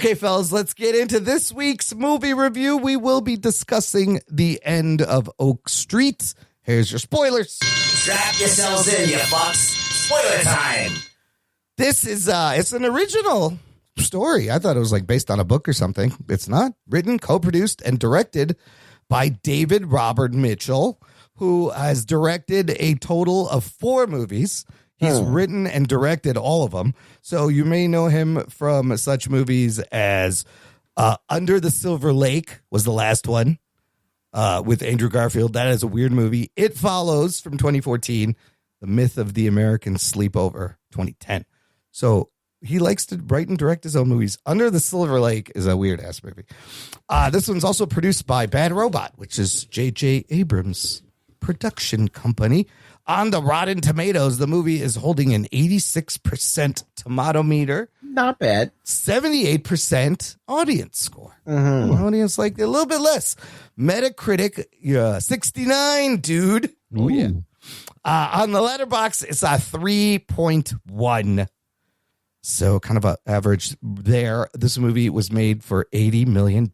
Okay, fellas, let's get into this week's movie review. We will be discussing The End of Oak Street. Here's your spoilers. Strap yourselves in, you fucks. Spoiler time. This is it's an original story. I thought it was like based on a book or something. It's not. Written, co-produced, and directed by David Robert Mitchell, who has directed a total of 4 movies. He's written and directed all of them. So you may know him from such movies as Under the Silver Lake was the last one with Andrew Garfield. That is a weird movie. It Follows from 2014. The Myth of the American Sleepover, 2010. So he likes to write and direct his own movies. Under the Silver Lake is a weird-ass movie. This one's also produced by Bad Robot, which is J.J. Abrams' production company. On the Rotten Tomatoes, the movie is holding an 86% tomato meter. Not bad. 78% audience score. Audience like a little bit less. Metacritic, 69, dude. Oh, yeah. On the Letterboxd, it's a 3.1. So kind of an average there. This movie was made for $80 million.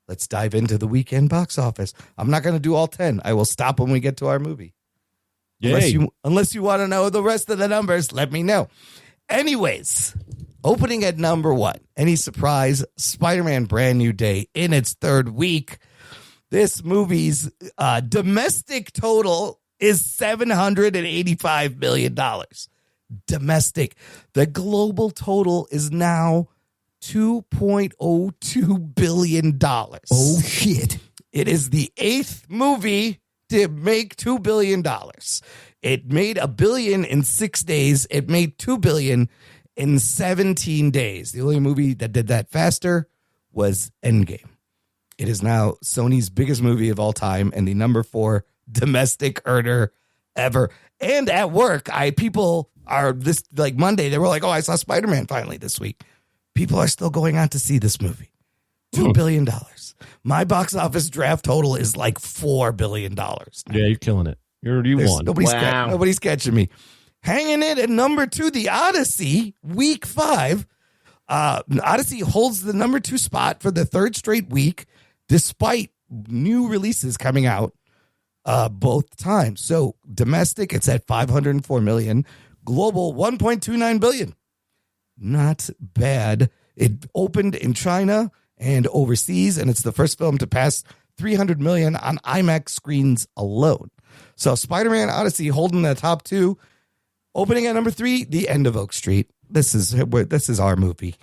Let's dive into the weekend box office. I'm not going to do all 10. I will stop when we get to our movie. Unless you want to know the rest of the numbers, let me know. Anyways, opening at number 1. Any surprise? Spider-Man Brand New Day in its 3rd week. This movie's domestic total is $785 million. Domestic. The global total is now $2.02 billion. Oh, shit. It is the 8th movie to make $2 billion. It made $1 billion in 6 days. It made $2 billion in 17 days. The only movie that did that faster was Endgame. It is now Sony's biggest movie of all time and the number 4 domestic earner ever. And at work, people are this like Monday, they were like, oh, I saw Spider-Man finally this week. People are still going out to see this movie. $2 billion. My box office draft total is like $4 billion. Now. Yeah, you're killing it. You won. Nobody's catching me. Hanging it at number 2, The Odyssey, week 5. Odyssey holds the number 2 spot for the 3rd straight week, despite new releases coming out both times. So domestic, it's at $504 million. Global, $1.29 billion. Not bad. It opened in China and overseas, and it's the first film to pass 300 million on IMAX screens alone. So Spider-Man Odyssey holding the top 2. Opening at number 3, The End of Oak Street. This is our movie.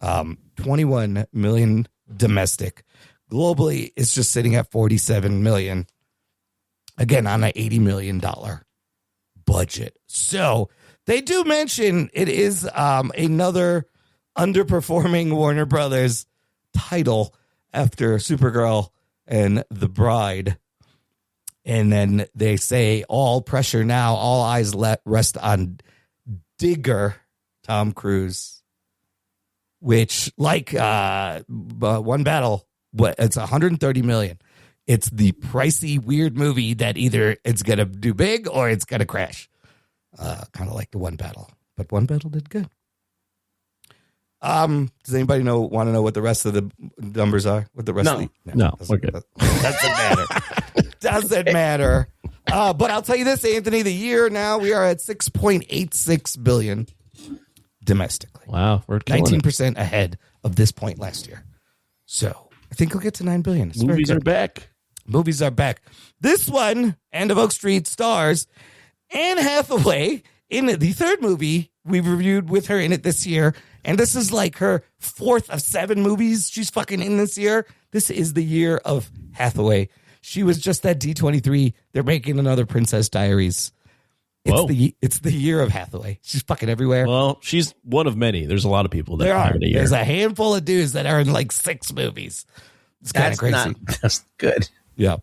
21 million domestic. Globally, it's just sitting at 47 million. Again, on an $80 million budget. So they do mention it is another underperforming Warner Brothers title after Supergirl and The Bride. And then they say all pressure now, all eyes rest on Digger, Tom Cruise, which like One Battle, it's 130 million. It's the pricey, weird movie that either it's going to do big or it's going to crash. Kind of like the One Battle, but One Battle did good. Does anybody want to know what the rest of the numbers are? What the rest of the doesn't matter. Doesn't matter. But I'll tell you this, Anthony, the year now we are at 6.86 billion domestically. Wow, we're 19% ahead of this point last year. So I think we'll get to 9 billion. It's Movies are back. Movies are back. This one, End of Oak Street, stars Anne Hathaway in the 3rd movie we've reviewed with her in it this year. And this is like her 4th of 7 movies she's fucking in this year. This is the year of Hathaway. She was just at D23. They're making another Princess Diaries. It's the year of Hathaway. She's fucking everywhere. Well, she's one of many. There's a lot of people that have it a year. There's a handful of dudes that are in like 6 movies. It's kind of crazy. That's good. Yeah.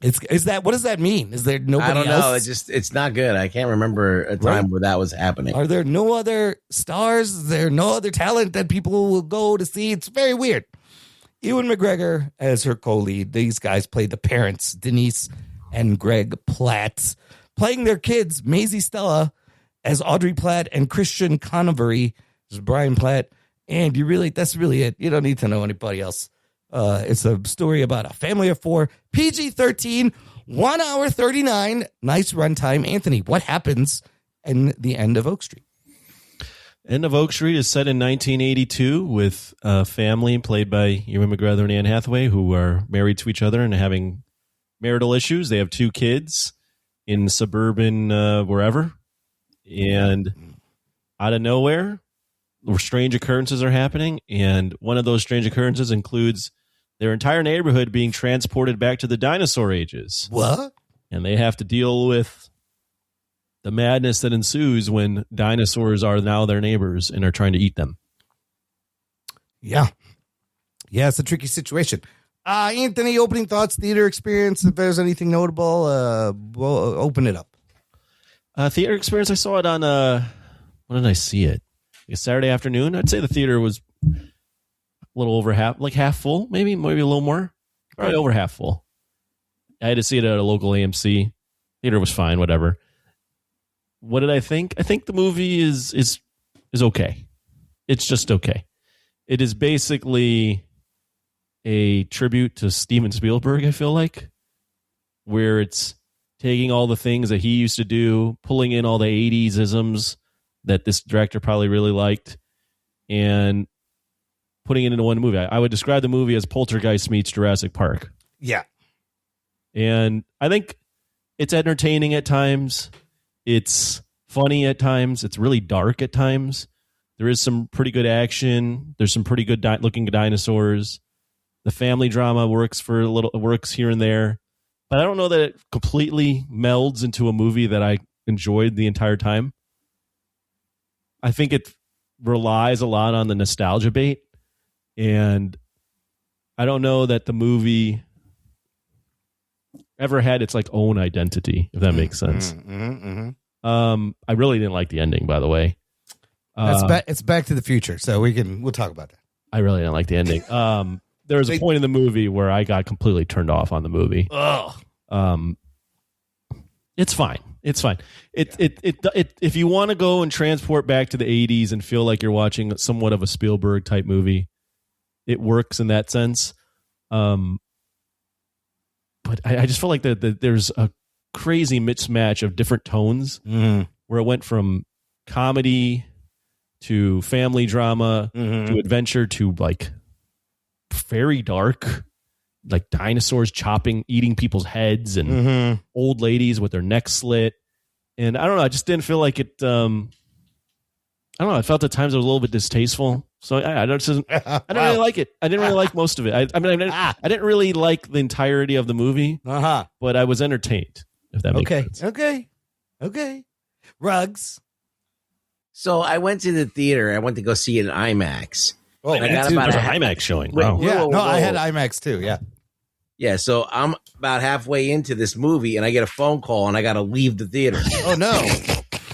Is that what does that mean? Is there nobody else? I don't know. It's not good. I can't remember a time where that was happening. Are there no other stars? Is there no other talent that people will go to see? It's very weird. Ewan McGregor as her co-lead. These guys play the parents, Denise and Greg Platt, playing their kids, Maisie Stella as Audrey Platt and Christian Convery as Brian Platt, And that's really it. You don't need to know anybody else. It's a story about a family of 4, PG-13, 1 hour 39, nice runtime. Anthony, what happens in the end of Oak Street? End of Oak Street is set in 1982 with a family played by Ewan McGregor and Anne Hathaway who are married to each other and having marital issues. They have 2 kids in suburban wherever. And out of nowhere, strange occurrences are happening. And one of those strange occurrences includes their entire neighborhood being transported back to the dinosaur ages. What? And they have to deal with the madness that ensues when dinosaurs are now their neighbors and are trying to eat them. Yeah. Yeah, it's a tricky situation. Anthony, opening thoughts, theater experience. If there's anything notable, we'll open it up. Theater experience, I saw it on, when did I see it? A Saturday afternoon. I'd say the theater was a little over half full, maybe a little more. Probably over half full. I had to see it at a local AMC. Theater was fine, whatever. What did I think? I think the movie is okay. It's just okay. It is basically a tribute to Steven Spielberg, I feel like, where it's taking all the things that he used to do, pulling in all the 80s isms that this director probably really liked, and putting it into one movie. I would describe the movie as Poltergeist meets Jurassic Park. Yeah. And I think it's entertaining at times. It's funny at times. It's really dark at times. There is some pretty good action. There's some pretty good looking dinosaurs. The family drama works here and there. But I don't know that it completely melds into a movie that I enjoyed the entire time. I think it relies a lot on the nostalgia bait. And I don't know that the movie ever had its like own identity, if that makes sense. I really didn't like the ending, by the way. It's Back to the Future, so we'll talk about that. I really didn't like the ending. There was a point in the movie where I got completely turned off on the movie. It's fine. It's fine. If you want to go and transport back to the 80s and feel like you're watching somewhat of a Spielberg type movie, it works in that sense. But I just feel like that there's a crazy mismatch of different tones where it went from comedy to family drama to adventure to like very dark, like dinosaurs eating people's heads and old ladies with their necks slit. And I don't know, I just didn't feel like it. I don't know. I felt at times it was a little bit distasteful. So I don't really like it. I didn't really like most of it. I didn't really like the entirety of the movie, but I was entertained, if that makes sense. Okay. Rugs. So I went to the theater. I went to go see it in IMAX. Oh, I got about There's an IMAX showing. Wow. I had IMAX too. Yeah. Yeah, so I'm about halfway into this movie, and I get a phone call, and I got to leave the theater. Oh, no.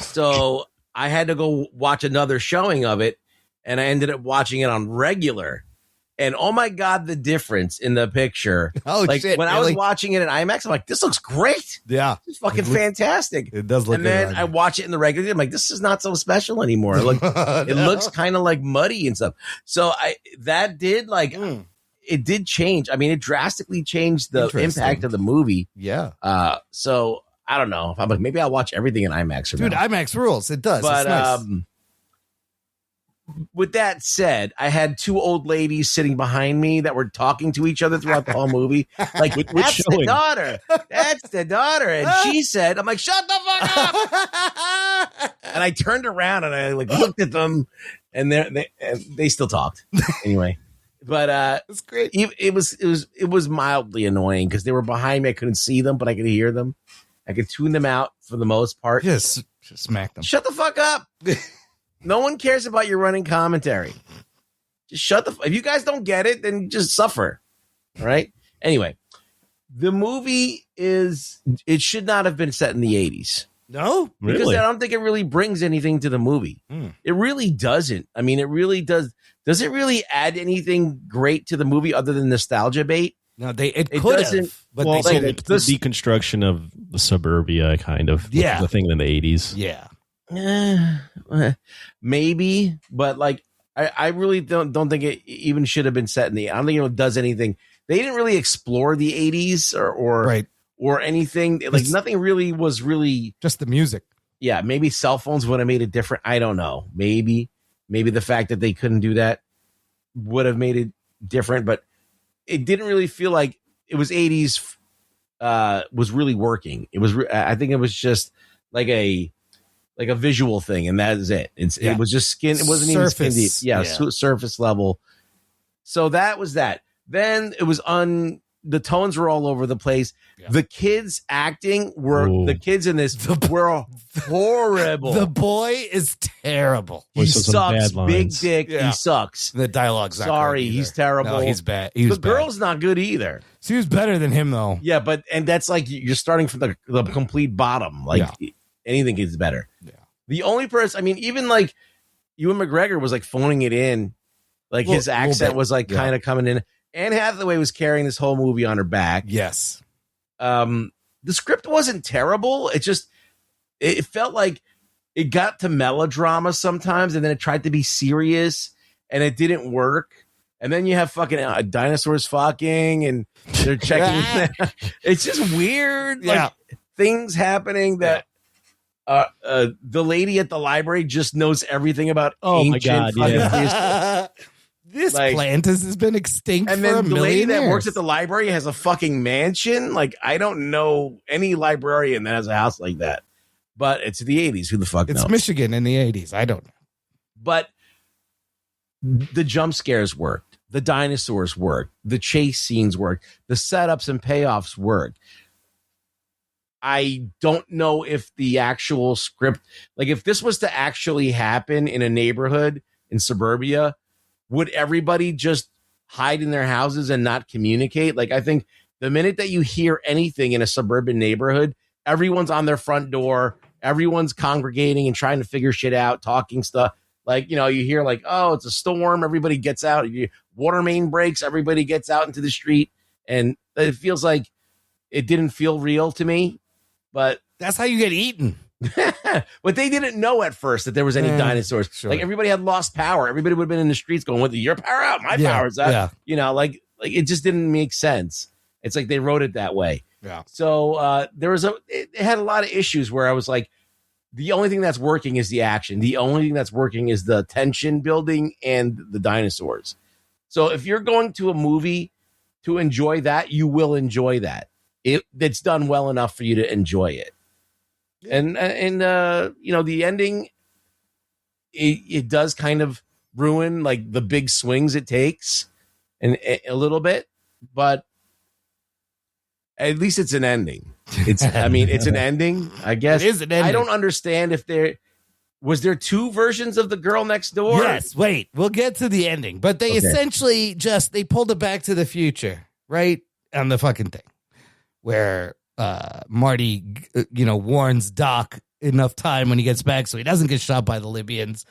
So I had to go watch another showing of it, and I ended up watching it on regular. And oh, my God, the difference in the picture. Oh, like, shit. When I was watching it in IMAX, I'm like, this looks great. Yeah. It's fucking fantastic. It does look And good. then I watch it in the regular. I'm like, this is not so special anymore. It looks kind of like muddy and stuff. So it did change. I mean, it drastically changed the impact of the movie. Yeah. So I don't know. I'm like, maybe I'll watch everything in IMAX. Dude, IMAX rules. It does. But it's nice. With that said, I had 2 old ladies sitting behind me that were talking to each other throughout the whole movie. Like, that's the daughter. That's the daughter. And she said, I'm like, shut the fuck up. And I turned around and I like looked at them, and they still talked. Anyway. But it's great. It was mildly annoying because they were behind me. I couldn't see them, but I could hear them. I could tune them out for the most part. Just smack them. Shut the fuck up. No one cares about your running commentary. Just shut the. If you guys don't get it, then just suffer. All right. Anyway, the movie it should not have been set in the 80s. No, because really? I don't think it really brings anything to the movie. It really doesn't. I mean, it really does. Does it really add anything great to the movie other than nostalgia bait? No, it could have. But Well, they the deconstruction of the suburbia, kind of. Yeah. The thing in the 80s. Yeah. Maybe, but like I really don't think it even should have been set in the. I don't think it does anything. They didn't really explore the 80s or anything. Like nothing really was really just the music. Yeah, maybe cell phones would have made it different. I don't know. Maybe the fact that they couldn't do that would have made it different, but it didn't really feel like it was 80s was really working. It was I think it was just like a visual thing, and that is it. It was just skin. It wasn't even skin deep. Yeah, surface level. So that was that. Then it was the tones were all over the place. Yeah. The kids acting the kids in this were horrible. The boy is terrible. He sucks. Big dick. Yeah. He sucks. The dialogue's not sorry. good He's terrible. No, he's bad. The girl's not good either. She was better than him though. Yeah, and that's like you're starting from the complete bottom. Like anything gets better. Yeah. The only person, I mean, even like Ewan McGregor was like phoning it in. Like his accent was like kind of coming in. Anne Hathaway was carrying this whole movie on her back. Yes. The script wasn't terrible. It felt like it got to melodrama sometimes, and then it tried to be serious, and it didn't work. And then you have fucking dinosaurs fucking, and they're checking. It's just weird. Yeah. Like things happening that the lady at the library just knows everything about ancient fucking This plant has been extinct and for a then the lady million that years. works at the library has a fucking mansion. Like, I don't know any librarian that has a house like that. But it's the 80s. Who the fuck knows? It's Michigan in the 80s. I don't know. But the jump scares worked. The dinosaurs worked. The chase scenes worked. The setups and payoffs worked. I don't know if the actual script, like if this was to actually happen in a neighborhood in suburbia, would everybody just hide in their houses and not communicate? Like, I think the minute that you hear anything in a suburban neighborhood, everyone's on their front door. Everyone's congregating and trying to figure shit out, talking stuff. Like, you hear like, oh, it's a storm. Everybody gets out. Water main breaks. Everybody gets out into the street. And it feels like it didn't feel real to me. But that's how you get eaten. But they didn't know at first that there was any dinosaurs. Sure. Like everybody had lost power. Everybody would have been in the streets going, "With your power out, my power's out." Yeah. Like it just didn't make sense. It's like they wrote it that way. Yeah. So it had a lot of issues where I was like, the only thing that's working is the action. The only thing that's working is the tension building and the dinosaurs. So if you're going to a movie to enjoy that, you will enjoy that. It's done well enough for you to enjoy it. And the ending, it does kind of ruin like the big swings it takes and a little bit, but at least it's an ending. It's an ending, I guess. It is an ending. I don't understand if was there two versions of The Girl Next Door? Yes, wait, we'll get to the ending, but they essentially they pulled it back to the future, right? On the fucking thing where Marty, warns Doc enough time when he gets back so he doesn't get shot by the Libyans.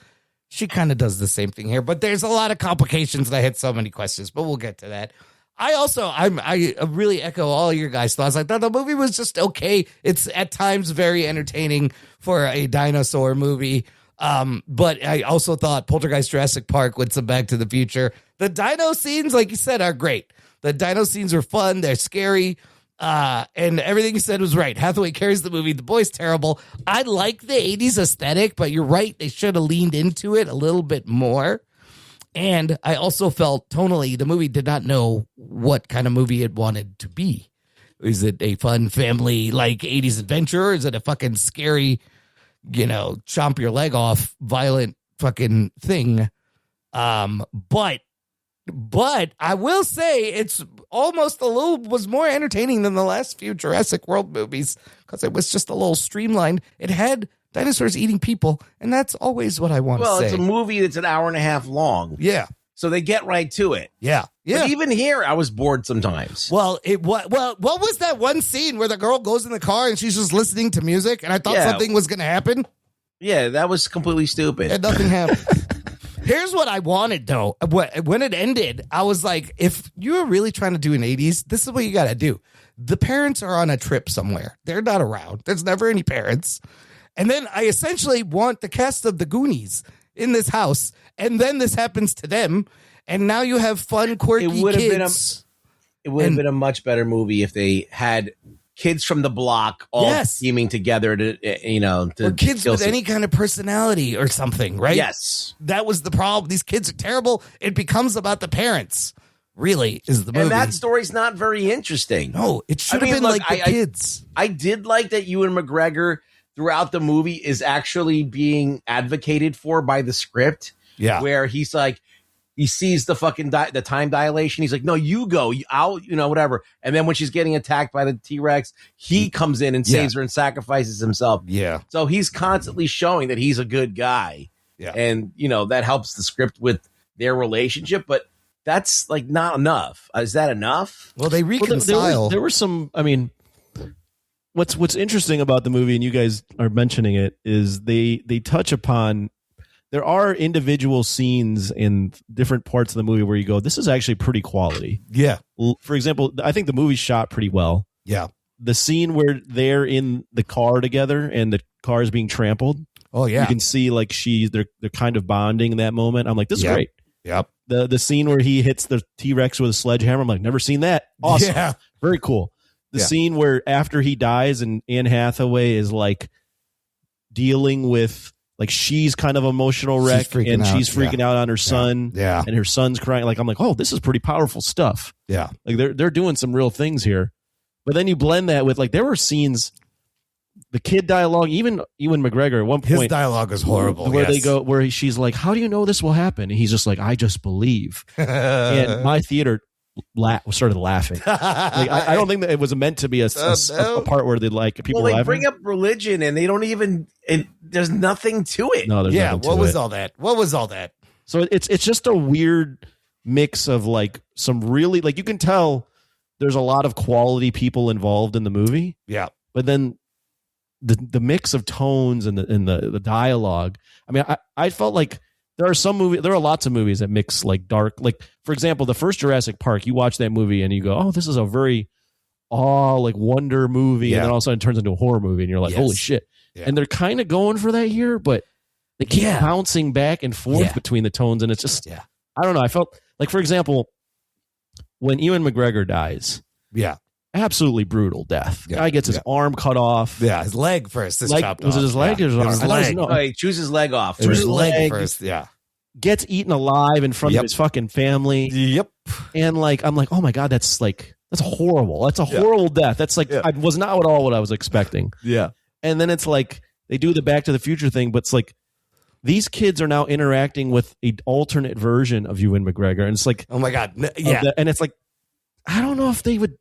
She kind of does the same thing here, but there's a lot of complications and I had so many questions, but we'll get to that. I really echo all your guys' thoughts. I thought the movie was just okay. It's at times very entertaining for a dinosaur movie. But I also thought Poltergeist Jurassic Park with some Back to the Future. The dino scenes, like you said, are great. The dino scenes are fun. They're scary. And everything you said was right. Hathaway carries the movie. The boy's terrible. I like the 80s aesthetic, but you're right. They should have leaned into it a little bit more. And I also felt tonally the movie did not know what kind of movie it wanted to be. Is it a fun family like 80s adventure? Or is it a fucking scary, chomp your leg off violent fucking thing? But I will say it's almost was more entertaining than the last few Jurassic World movies because it was just a little streamlined. It had dinosaurs eating people, and that's always what I want to say. Well, it's a movie that's an hour and a half long. Yeah. So they get right to it. Yeah. But even here, I was bored sometimes. Well, what was that one scene where the girl goes in the car and she's just listening to music, and I thought something was going to happen? Yeah, that was completely stupid. And nothing happened. Here's what I wanted, though. When it ended, I was like, if you're really trying to do an 80s, this is what you got to do. The parents are on a trip somewhere. They're not around. There's never any parents. And then I essentially want the cast of the Goonies in this house, and then this happens to them, and now you have fun, quirky kids. It would have been a much better movie if they had kids from the block all teaming together to, or kids with any kind of personality or something, right? Yes. That was the problem. These kids are terrible. It becomes about the parents, really, is the movie. And that story's not very interesting. No, it should have been like the kids. I did like that Ewan McGregor throughout the movie is actually being advocated for by the script. Yeah. Where he's like, he sees the fucking the time dilation. He's like, no, you go, I'll, whatever. And then when she's getting attacked by the T-Rex, he comes in and saves her and sacrifices himself. Yeah. So he's constantly showing that he's a good guy. Yeah. And, that helps the script with their relationship. But that's like not enough. Is that enough? Well, they reconcile. There were some, I mean, what's interesting about the movie, and you guys are mentioning it, is they touch upon, there are individual scenes in different parts of the movie where you go, this is actually pretty quality. Yeah. For example, I think the movie's shot pretty well. Yeah. The scene where they're in the car together and the car is being trampled. Oh, yeah. You can see like they're kind of bonding in that moment. I'm like, this is great. Yep. The scene where he hits the T-Rex with a sledgehammer. I'm like, never seen that. Awesome. Yeah. Very cool. The scene where after he dies and Anne Hathaway is like dealing with, like, she's kind of emotional wreck and she's freaking out on her son. Yeah. And her son's crying. Like, I'm like, oh, this is pretty powerful stuff. Yeah. Like they're doing some real things here. But then you blend that with, like, there were scenes, the kid dialogue, even Ewan McGregor at one point. His dialogue is horrible. Where they go, where she's like, how do you know this will happen? And he's just like, I just believe. And my theater started laughing. Like, I don't think that it was meant to be a part where they like people. Well, they laughing. bring up religion and they don't even. There's nothing to it. No, there's nothing to what was it. all that? What was all that? So it's just a weird mix of like some really, like, you can tell there's a lot of quality people involved in the movie. Yeah, but then the mix of tones and the dialogue. I mean, I felt like. There are lots of movies that mix like dark, like, for example, the first Jurassic Park, you watch that movie and you go, oh, this is a very like wonder movie. And then all of a sudden it turns into a horror movie and you're like, holy shit. Yeah. And they're kind of going for that here, but they keep bouncing back and forth between the tones. And it's just, I don't know. I felt like, for example, when Ewan McGregor dies, absolutely brutal death. Guy gets his arm cut off. Yeah, his leg first is chopped off. Was it his leg or his arm? His leg. Oh, he chews his leg off. His leg first, Gets eaten alive in front of his fucking family. Yep. And like, I'm like, oh my God, that's horrible. That's a horrible death. That's like, I was not at all what I was expecting. Yeah. And then it's like, they do the Back to the Future thing, but it's like, these kids are now interacting with an alternate version of Ewan McGregor. And it's like, oh my God. And it's like, I don't know if they would.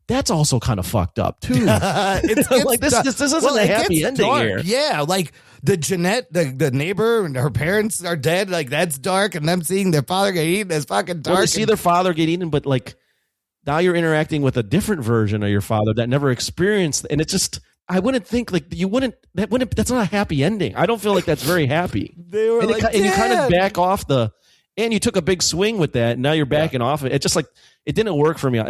That's also kind of fucked up too. It's like this isn't a happy ending here. Yeah, like the Jeanette, the neighbor, and her parents are dead. Like, that's dark, and them seeing their father get eaten is fucking dark. Well, they see their father get eaten, but like now you're interacting with a different version of your father that never experienced, and it's just. I wouldn't think like you wouldn't. That's not a happy ending. I don't feel like that's very happy. They were and like, and you kind of back off and you took a big swing with that. And now you're backing off. It just like. It didn't work for me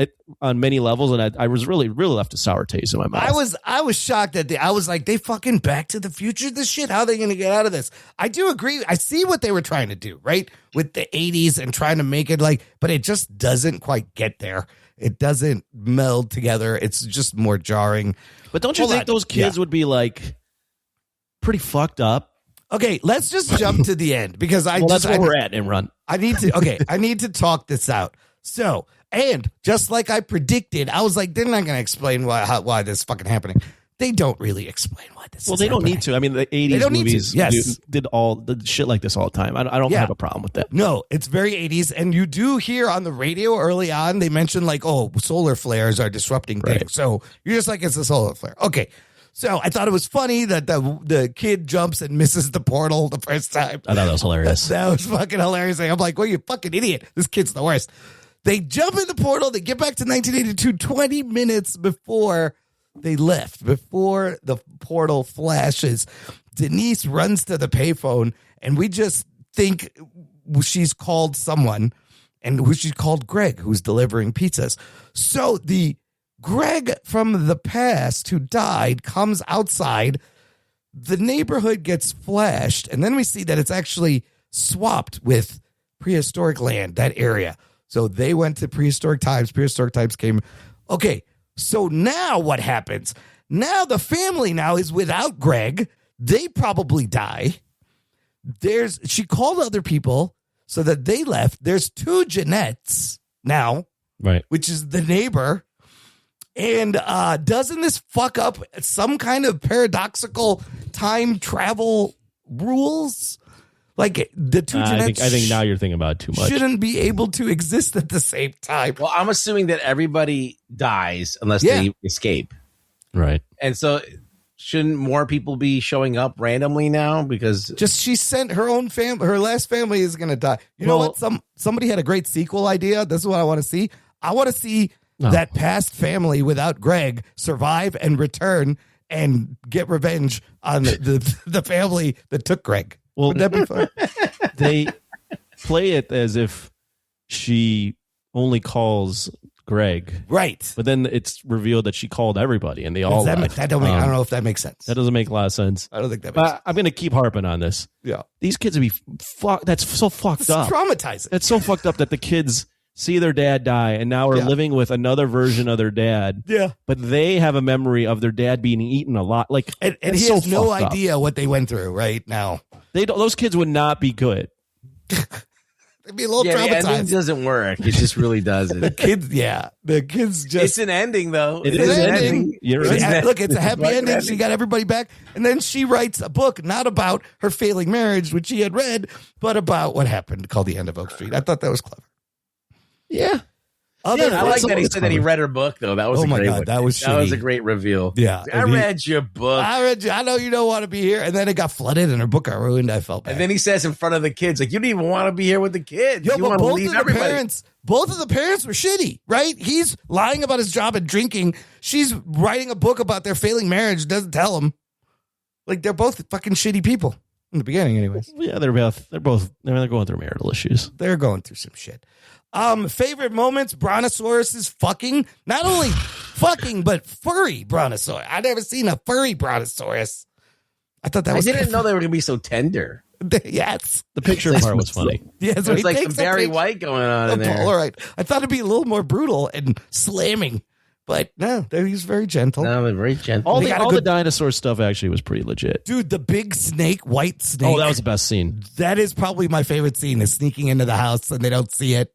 on many levels, and I was really left a sour taste in my mouth. I was shocked that I was like, they fucking Back to the Future this shit? How are they going to get out of this? I do agree. I see what they were trying to do, right? With the 80s and trying to make it like, but it just doesn't quite get there. It doesn't meld together. It's just more jarring. But don't you think those kids would be like pretty fucked up? Okay, let's just jump to the end because that's where we're at, Imran. I need to talk this out. So, and just like I predicted, I was like, they're not going to explain why this is fucking happening. They don't really explain why this is Well, they don't happening. need to. I mean, the 80s movies did all the shit like this all the time. I don't have a problem with that. No, it's very 80s. And you do hear on the radio early on, they mention like, oh, solar flares are disrupting things. So you're just like, it's a solar flare. Okay. So I thought it was funny that the kid jumps and misses the portal the first time. I thought that was hilarious. That was fucking hilarious. I'm like, well, you fucking idiot. This kid's the worst. They jump in the portal. They get back to 1982 20 minutes before they left, before the portal flashes. Denise runs to the payphone, and we just think she's called someone, and who she called Greg, who's delivering pizzas. So the Greg from the past who died comes outside, the neighborhood gets flashed, and then we see that it's actually swapped with prehistoric land, that area. So they went to prehistoric times. Prehistoric times came. Okay, so now what happens? Now the family now is without Greg. They probably die. She called other people so that they left. There's 2 Jeanettes now, Right. which is the neighbor. And doesn't this fuck up some kind of paradoxical time travel rules? Like the 2 Jeanettes I think now you're thinking about it too much. shouldn't be able to exist at the same time. Well, I'm assuming that everybody dies unless they escape. Right. And so shouldn't more people be showing up randomly now? Because Just she sent her own family. Her last family is going to die. You know what? Somebody had a great sequel idea. This is what I want to see. I want to see that past family without Greg survive and return and get revenge on the family that took Greg. Well, Would that be fun? they play it as if she only calls Greg, Right. but then it's revealed that she called everybody, and they all left. I don't know if that makes sense. That doesn't make a lot of sense. I don't think that makes sense. I'm going to keep harping on this. Yeah. These kids would be fucked. That's so fucked It's up. traumatizing. That's so fucked up that the kids see their dad die and now are living with another version of their dad. Yeah. But they have a memory of their dad being eaten a lot. Like, And that's he so has no fucked up. idea what they went through right now. Those kids would not be good. They'd be a little the ending traumatized. doesn't work. It just really doesn't. The kids just. It's an ending, though. It is is an an ending. ending. You're It's right. look, it's a happy Like an ending. ending. She got everybody back. And then she writes a book, not about her failing marriage, which she had read, but about what happened, called The End of Oak Street. I thought that was clever. Yeah. I like that he said that he read her book, though. That was Oh a my great God, one. that was that was shitty. a great reveal. Yeah. I read your book. I know you don't want to be here. And then it got flooded and her book got ruined. I felt bad. And then he says in front of the kids, like, you don't even want to be here with the kids. Yo, you but want to both leave of the everybody. both of the parents were shitty, right? He's lying about his job and drinking. She's writing a book about their failing marriage, doesn't tell him. Like, they're both fucking shitty people in the beginning, anyways. Yeah, they're going through marital issues. They're going through some shit. Favorite moments, Brontosaurus is fucking, not only fucking, but furry Brontosaurus. I've never seen a furry Brontosaurus. I thought that was I didn't know they were going to be so tender. Yes. The picture part was funny. Yes, There's like some Barry White going on in there. All right. I thought it'd be a little more brutal and slamming, but no, he's very gentle. No, they're very gentle. All They the got a all good- the dinosaur stuff actually was pretty legit. Dude, the big snake, white snake. Oh, that was the best scene. That is probably my favorite scene, is sneaking into the house and they don't see it.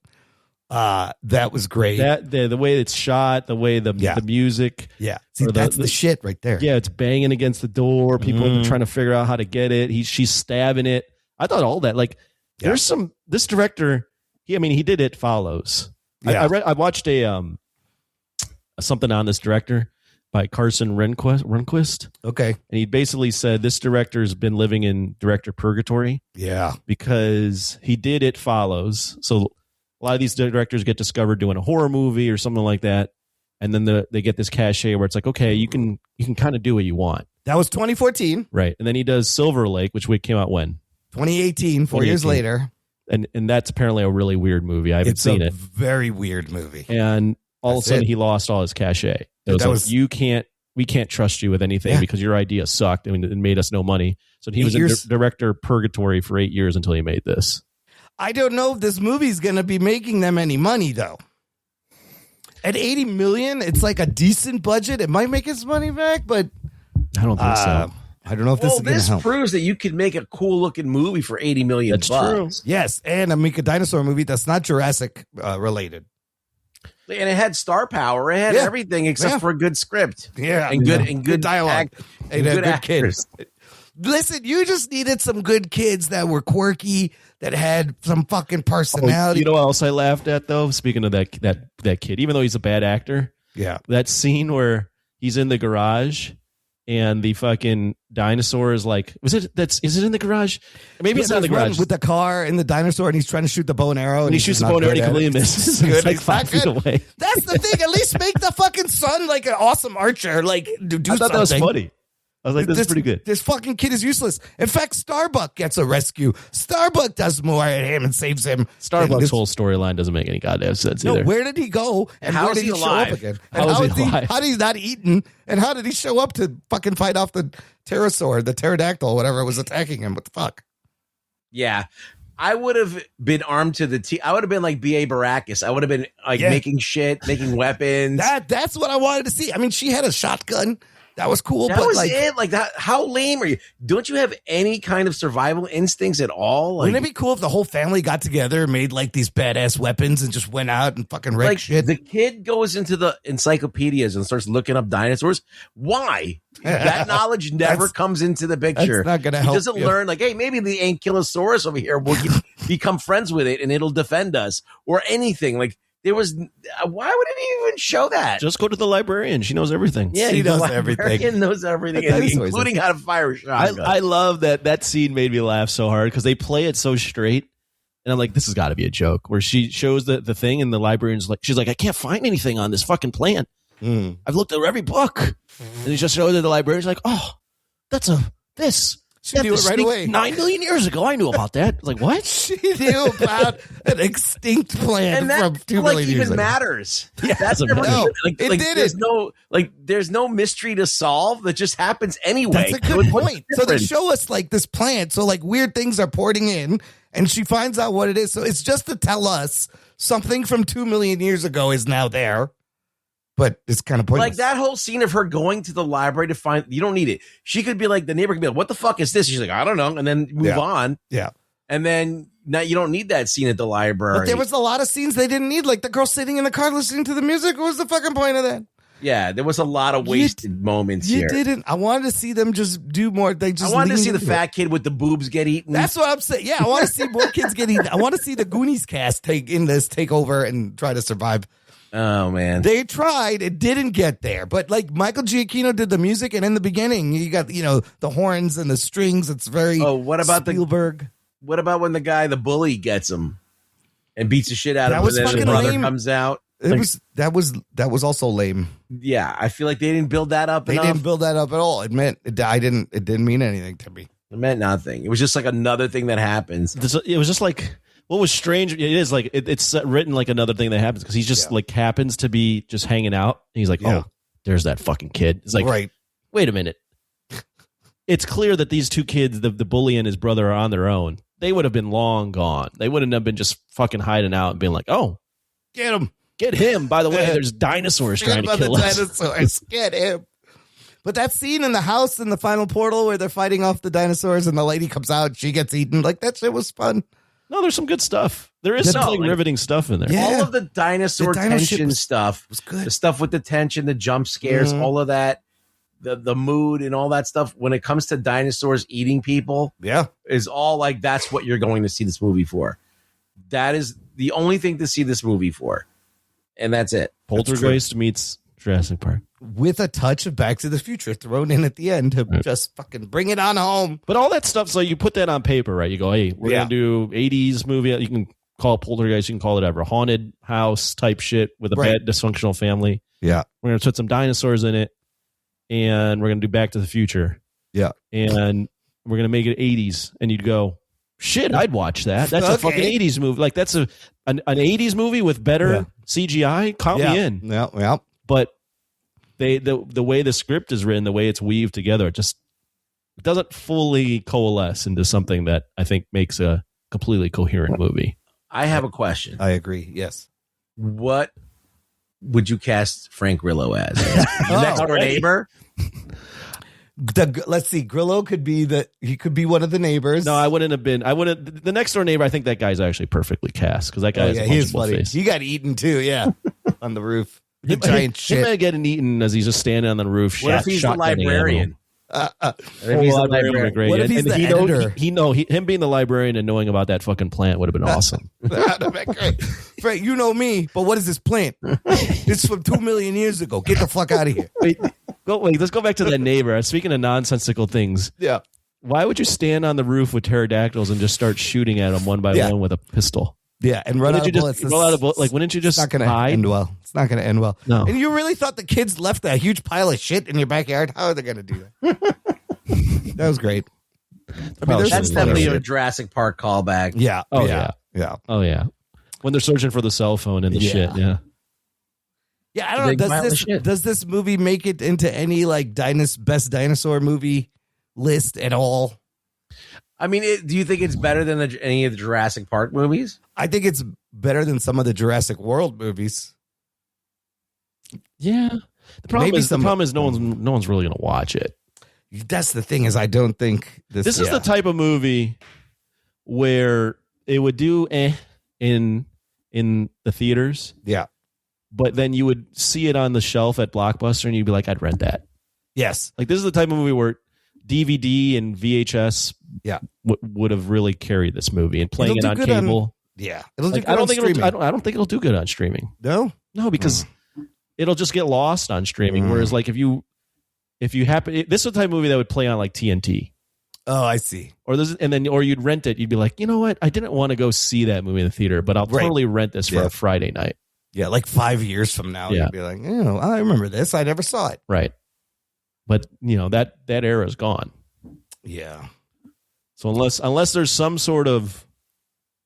That was great. That the way it's shot, the way the music. Yeah. See, Or that's the shit right there. Yeah, it's banging against the door. People are trying to figure out how to get it. She's stabbing it. I thought all that. Like, there's this director. He did It Follows. Yeah. I watched something on this director by Carson Rehnquist. Okay. And he basically said this director's been living in director purgatory Yeah. because he did It Follows. So a lot of these directors get discovered doing a horror movie or something like that, and then they get this cachet where it's like, okay, you can kind of do what you want, That was 2014, right? And then he does Silver Lake, which came out when 2018, 4 years 2018. later. and that's apparently a really weird movie. I haven't It's seen a it, very weird movie. and all That's of a sudden it. he lost all his cachet. That Like, was- we can't trust you with anything Yeah. because your idea sucked and it made us no money. So he 8 was years. in director purgatory for 8 years until he made this. I don't know if this movie's going to be making them any money, though. At $80 million, it's like a decent budget. It might make its money back, but I don't think so. I don't know if this is going to This help. proves that you could make a cool looking movie for $80 million. That's true. Yes, and a Mika dinosaur movie that's not Jurassic related. And it had star power. It had Yeah. everything except Yeah. for a good script. Yeah, And good dialogue. And good good actors. kids. Listen, you just needed some good kids that were quirky, that had some fucking personality. You know what else I laughed at though? Speaking of that kid, even though he's a bad actor, Yeah. that scene where he's in the garage and the fucking dinosaur is like, is it in the garage? Maybe it's not in the garage. with the car and the dinosaur, and he's trying to shoot the bow and arrow, And he shoots the bow and arrow and he completely misses. Good. It's like He's not 5 feet good. away. That's the thing. At least make the fucking son like an awesome archer. Like do I thought something. that was funny. I was like, this is pretty good. This fucking kid is useless. In fact, Starbuck gets a rescue. Starbuck does more at him and saves him. Starbuck's whole storyline doesn't make any goddamn sense either. Where did he go? And how where is did he show alive? up again? How And is he alive? how did he not eaten? And how did he show up to fucking fight off the pterosaur, the pterodactyl, whatever was attacking him? What the fuck? Yeah. I would have been armed to the teeth. I would have been like B.A. Baracus. I would have been like making shit, making weapons. That's what I wanted to see. I mean, she had a shotgun. That was cool. That but was like, it. Like that. How lame are you? Don't you have any kind of survival instincts at all? Like, wouldn't it be cool if the whole family got together, made like these badass weapons, and just went out and fucking wrecked shit? The kid goes into the encyclopedias and starts looking up dinosaurs. Why? That knowledge never comes into the picture. That's not gonna help. He doesn't learn like, hey, maybe the ankylosaurus over here will become friends with it and it'll defend us or anything. Like there was. Why would it even show that? Just go to the librarian. She knows everything. Yeah, She the knows everything. librarian knows everything, including how to fire a shotgun. I love that scene made me laugh so hard because they play it so straight. And I'm like, this has got to be a joke where she shows the thing and the librarian's like, she's like, I can't find anything on this fucking plant. I've looked at every book. And he just shows it to the librarian's like, oh, that's this. She knew it right away. 9 million years ago. I knew about that. Like, what? She knew about an extinct plant and that from 2 million years even ago. matters. Yeah, That's it never No, like, it like, didn't. there's no mystery to solve. That just happens anyway. That's a good What's point. So they different? show us like this plant. So like weird things are porting in, and she finds out what it is. So it's just to tell us something from 2 million years ago is now there. But it's kind of pointless. Like that whole scene of her going to the library to find, you don't need it. She could be like, the neighbor could be like, what the fuck is this? She's like, I don't know. And then move on. Yeah. And then now you don't need that scene at the library. But there was a lot of scenes they didn't need. Like the girl sitting in the car listening to the music. What was the fucking point of that? Yeah, there was a lot of wasted moments You here. didn't. I wanted to see them just do more. They just. I wanted to lean see the into fat it. kid with the boobs get eaten. That's what I'm saying. Yeah, I want to see more kids get eaten. I want to see the Goonies cast take over and try to survive. Oh man, They tried. It didn't get there. But like Michael Giacchino did the music, and in the beginning, you got the horns and the strings. It's very. Oh, what about Spielberg? What about when the bully gets him and beats the shit out That of him, was and then fucking his brother lame. comes out? That was also lame. Yeah, I feel like they didn't build that up They enough. didn't build that up at all. It didn't mean anything to me. It meant nothing. It was just like another thing that happens. It was just like, what was strange, it is like, it's written like another thing that happens because he's just like happens to be just hanging out. And he's like, oh, there's that fucking kid. It's like, Right. Wait a minute. It's clear that these two kids, the bully and his brother, are on their own. They would have been long gone. They wouldn't have been just fucking hiding out and being like, oh, Get him. get him. By the way, there's dinosaurs Forget trying to about kill the us. dinosaurs. Get him. But that scene in the house in the final portal where they're fighting off the dinosaurs and the lady comes out, she gets eaten. Like that shit was fun. No, there's some good stuff. There is some riveting stuff in there. Yeah. All of the dinosaur The dino shit tension was- stuff was good. The stuff with the tension, the jump scares, all of that, the mood and all that stuff. When it comes to dinosaurs eating people, Yeah. is all like, that's what you're going to see this movie for. That is the only thing to see this movie for. And that's it. Poltergeist meets Jurassic Park. With a touch of Back to the Future thrown in at the end to just fucking bring it on home. But all that stuff, so you put that on paper, right? You go, hey, we're going to do 80s movie. You can call it Poltergeist. You can call it whatever. Haunted house type shit with a bad dysfunctional family. Yeah. We're going to put some dinosaurs in it. And we're going to do Back to the Future. Yeah. And we're going to make it 80s. And you'd go, shit, I'd watch that. That's a fucking 80s movie. Like, that's an 80s movie with better CGI. Count me in. Yeah. Yeah. But the way the script is written, the way it's weaved together, it doesn't fully coalesce into something that I think makes a completely coherent movie. I have a question. I agree. Yes. What would you cast Frank Grillo as? Next door neighbor? Let's see. Grillo could be one of the neighbors. No, I wouldn't have been. The next door neighbor. I think that guy's actually perfectly cast because that guy has a he's punchable funny. face. He got eaten too. Yeah. On the roof. The giant Him shit. getting eaten as he's just standing on the roof. What if he's the librarian? What If if he's the editor? Him being the librarian and knowing about that fucking plant would have been awesome. That'd have been great. Frank, you know me, but what is this plant? It's from 2 million years ago. Get the fuck out of here. Wait, let's go back to that neighbor. Speaking of nonsensical things, Yeah. why would you stand on the roof with pterodactyls and just start shooting at them one by one with a pistol? Yeah, and run out of bullets. Roll out of bullets? Like, wouldn't you just It's not going to hide? end well. It's not going to end well. No. And you really thought the kids left a huge pile of shit in your backyard? How are they going to do that? That was great. Probably That's should've definitely done a it. Jurassic Park callback. Yeah. Oh, yeah. Oh yeah. When they're searching for the cell phone and the shit. Yeah. Yeah, I don't know. Does this movie make it into any like best dinosaur movie list at all? I mean, do you think it's better than any of the Jurassic Park movies? I think it's better than some of the Jurassic World movies. Yeah. The problem is no one's really gonna watch it. That's the thing is I don't think this is the type of movie where it would do in the theaters. Yeah. But then you would see it on the shelf at Blockbuster and you'd be like, I'd rent that. Yes. Like this is the type of movie where DVD and VHS would have really carried this movie, and playing it on cable. It'll do good I don't think it'll do good on streaming. No, because it'll just get lost on streaming. Whereas like if you happen, this is the type of movie that would play on like TNT. Oh, I see. Or you'd rent it. You'd be like, you know what? I didn't want to go see that movie in the theater, but I'll totally rent this for a Friday night. Yeah, like 5 years from now, you'd be like, I remember this. I never saw it. Right. But that era is gone. Yeah. So unless there's some sort of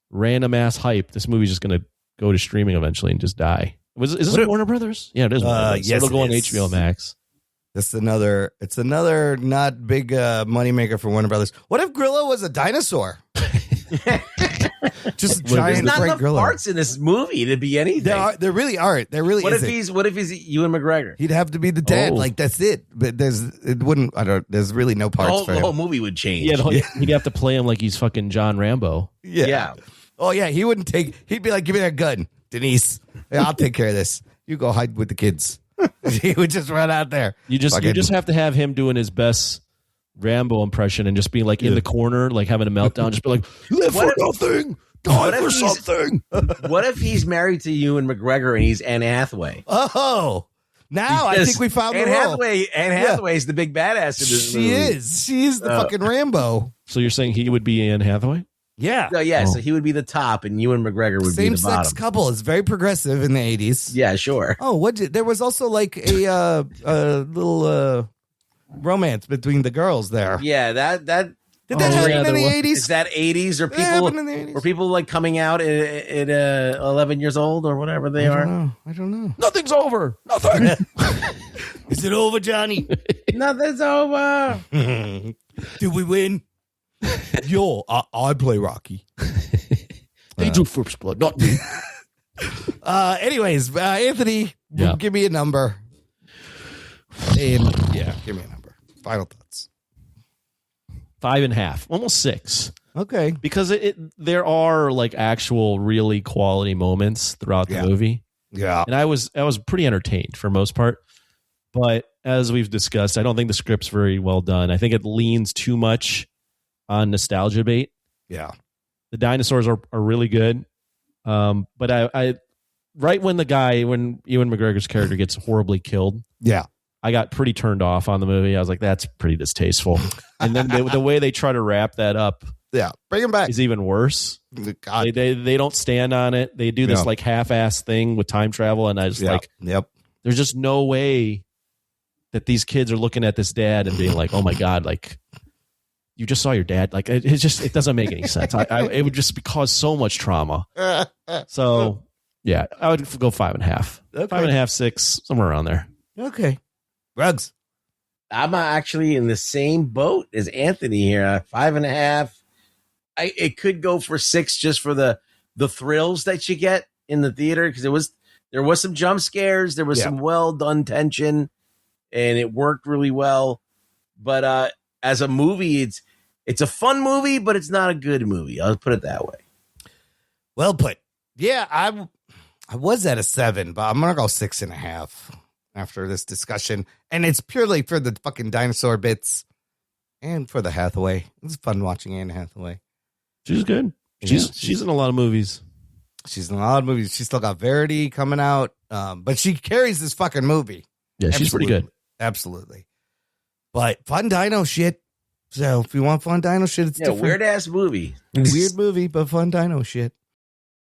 random ass hype, this movie's just going to go to streaming eventually and just die. Is this Warner Brothers? Yeah, it is. Yes, so it'll go on HBO Max. It's another not big moneymaker for Warner Brothers. What if Grillo was a dinosaur? Just giant. There's not enough Grillo. parts in this movie to be anything. There really aren't. There really. What isn't. if he's Ewan McGregor? He'd have to be the dad. Like that's it. But there's really no parts for him. The whole movie would change. Yeah, he'd have to play him like he's fucking John Rambo. Yeah. Oh yeah, he wouldn't take. He'd be like, "Give me that gun, Denise. Yeah, I'll take care of this. You go hide with the kids." He would just run out there. You just have to have him doing his best Rambo impression and just be like in the corner, like having a meltdown. Just be like, "Live for nothing, die for something." What if he's married to Ewan McGregor and he's Anne Hathaway? Oh, now I think we found the role. Anne Hathaway's the big badass in this movie. She is. She's the fucking Rambo. So you're saying he would be Anne Hathaway? Yeah. So he would be the top and Ewan McGregor would be the bottom. Same-sex couple. It's very progressive in the 80s. Yeah, sure. Oh, there was also like a little romance between the girls there. Yeah, that Did that happen in the 80s? Is that 80s or Did that happen in the 80s? or people like coming out at 11 years old or whatever they are? I don't know. Nothing's over. Nothing. Is it over, Johnny? Nothing's over. Did we win? Yo, I play Rocky. They do first blood, not me. Anyways, Anthony, give me a number. And give me a number. Final thoughts. 5.5, almost 6. Okay. Because there are like actual really quality moments throughout the movie. Yeah. And I was pretty entertained for most part. But as we've discussed, I don't think the script's very well done. I think it leans too much on nostalgia bait. Yeah. The dinosaurs are really good. But I right when Ewan McGregor's character gets horribly killed. Yeah. I got pretty turned off on the movie. I was like, that's pretty distasteful. And then the way they try to wrap that up, bring him back, is even worse. God. They don't stand on it. They do this like half-ass thing with time travel, and I just there's just no way that these kids are looking at this dad and being like, oh my God, like you just saw your dad. Like it doesn't make any sense. It would just cause so much trauma. So yeah, I would go 5.5, 5.5, 6, somewhere around there. Okay. Rugs. I'm actually in the same boat as Anthony here. 5.5. It could go for 6 just for the thrills that you get in the theater, because there was some jump scares, there was some well done tension, and it worked really well. But as a movie, it's a fun movie, but it's not a good movie. I'll put it that way. Well put. Yeah, I was at a 7, but I'm gonna go 6.5 after this discussion, and it's purely for the fucking dinosaur bits and for the Hathaway. It's fun watching Anne Hathaway. She's good. She's in a lot of movies. She's still got Verity coming out, but she carries this fucking movie. Yeah, she's pretty good. Absolutely. But fun dino shit. So if you want fun dino shit, it's different. Weird ass movie. Weird movie, but fun dino shit.